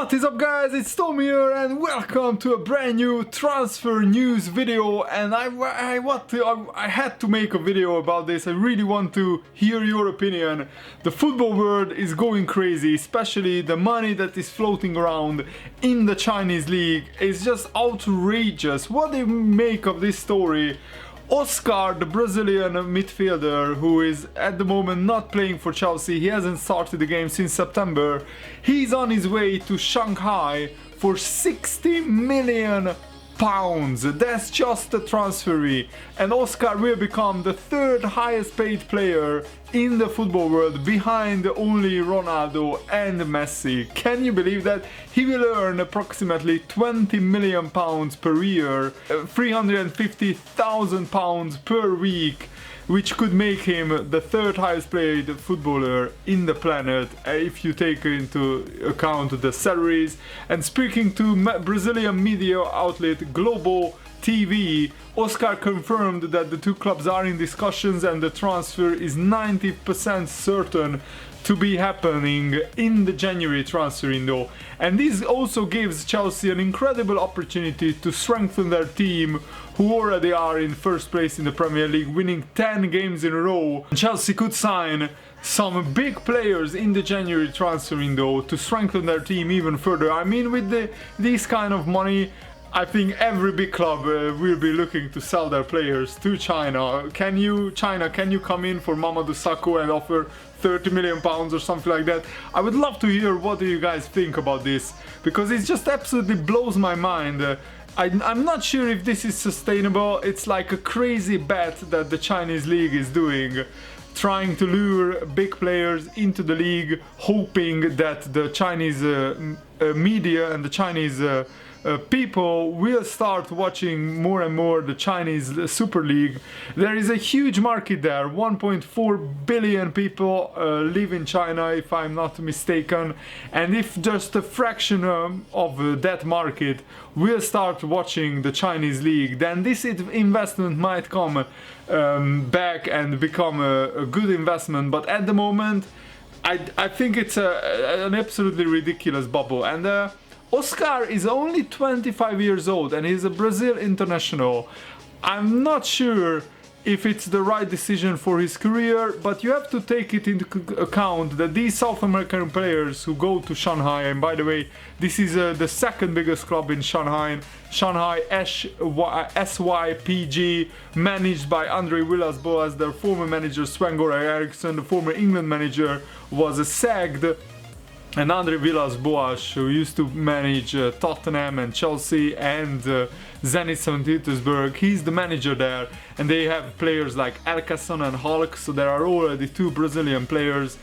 What is up, guys? It's Tom here and welcome to a brand new transfer news video. And I had to make a video about this. I really want to hear your opinion. The football world is going crazy, especially the money that is floating around in the Chinese league is just outrageous. What do you make of this story? Oscar, the Brazilian midfielder who is at the moment not playing for Chelsea, he hasn't started the game since September. He's on his way to Shanghai for 60 million pounds. That's just the transfer fee. And Oscar will become the third highest paid player in the football world, behind only Ronaldo and Messi. Can you believe that? He will earn approximately 20 million pounds per year, 350,000 pounds per week, which could make him the third highest paid footballer in the planet if you take into account the salaries. And speaking to Brazilian media outlet Globo TV, Oscar confirmed that the two clubs are in discussions and the transfer is 90% certain to be happening in the January transfer window. And this also gives Chelsea an incredible opportunity to strengthen their team, who already are in first place in the Premier League, winning 10 games in a row. Chelsea could sign some big players in the January transfer window to strengthen their team even further. I mean, with this kind of money, I think every big club will be looking to sell their players to China. China, can you come in for Mamadou Sakho and offer 30 million pounds or something like that? I would love to hear what do you guys think about this, because it just absolutely blows my mind. I'm not sure if this is sustainable. It's like a crazy bet that the Chinese league is doing, trying to lure big players into the league, hoping that the Chinese media and the Chinese people will start watching more and more the Chinese Super League. There is a huge market there. 1.4 billion people live in China, if I'm not mistaken, and if just a fraction of that market will start watching the Chinese league, then this investment might come back and become a good investment. But at the moment, I think it's an absolutely ridiculous bubble. And Oscar is only 25 years old and he's a Brazil international. I'm not sure if it's the right decision for his career, but you have to take it into account that these South American players who go to Shanghai, and by the way, this is the second biggest club in Shanghai, SYPG, managed by Andre Villas-Boas. Their former manager Sven-Göran Eriksson, the former England manager, was sacked. And Andre Villas-Boas, who used to manage Tottenham and Chelsea and Zenit St. Petersburg, he's the manager there. And they have players like Elkasson and Hulk, so there are already two Brazilian players.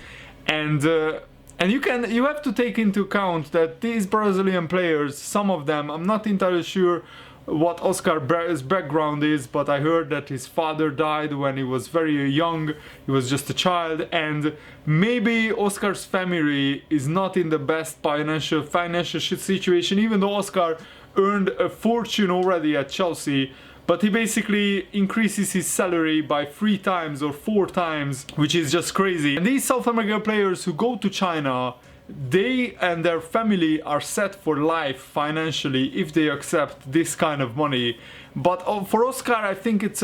And you have to take into account that these Brazilian players, some of them, I'm not entirely sure what Oscar's background is, but I heard that his father died when he was very young. He was just a child, and maybe Oscar's family is not in the best financial situation, even though Oscar earned a fortune already at Chelsea. But he basically increases his salary by 3 times or 4 times, which is just crazy. And these South American players who go to China, they and their family are set for life financially if they accept this kind of money. But for Oscar, I think it's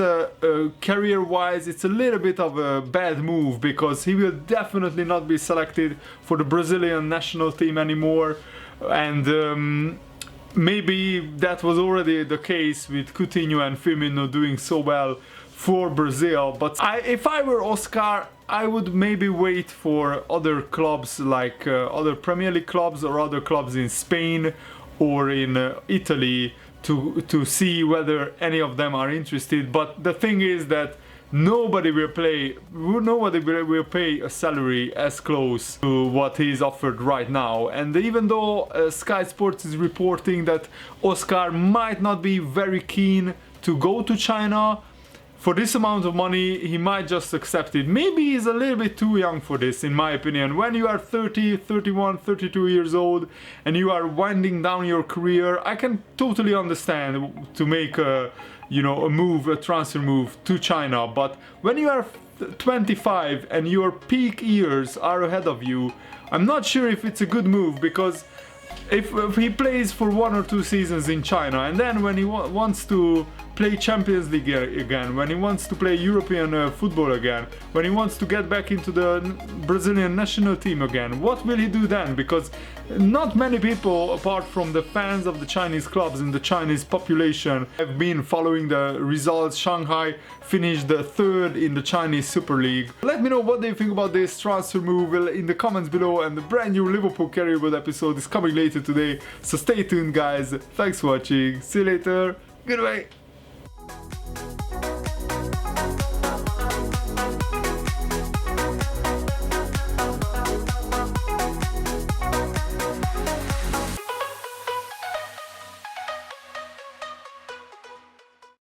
career-wise, it's a little bit of a bad move, because he will definitely not be selected for the Brazilian national team anymore. And maybe that was already the case with Coutinho and Firmino doing so well for Brazil. But if I were Oscar, I would maybe wait for other clubs, like other Premier League clubs or other clubs in Spain or in Italy, to see whether any of them are interested. But the thing is that nobody will pay a salary as close to what he's offered right now. And even though Sky Sports is reporting that Oscar might not be very keen to go to China, for this amount of money, he might just accept it. Maybe he's a little bit too young for this, in my opinion. When you are 30, 31, 32 years old and you are winding down your career, I can totally understand to make a transfer move to China. But when you are 25 and your peak years are ahead of you, I'm not sure if it's a good move, because if he plays for 1 or 2 seasons in China, and then when he wants to play Champions League again, when he wants to play European football again, when he wants to get back into the Brazilian national team again, what will he do then? Because not many people, apart from the fans of the Chinese clubs and the Chinese population, have been following the results. Shanghai finished the 3rd in the Chinese Super League. Let me know what do you think about this transfer move in the comments below, and the brand new Liverpool Career Mode episode is coming later today, so stay tuned guys. Thanks for watching, see you later, goodbye.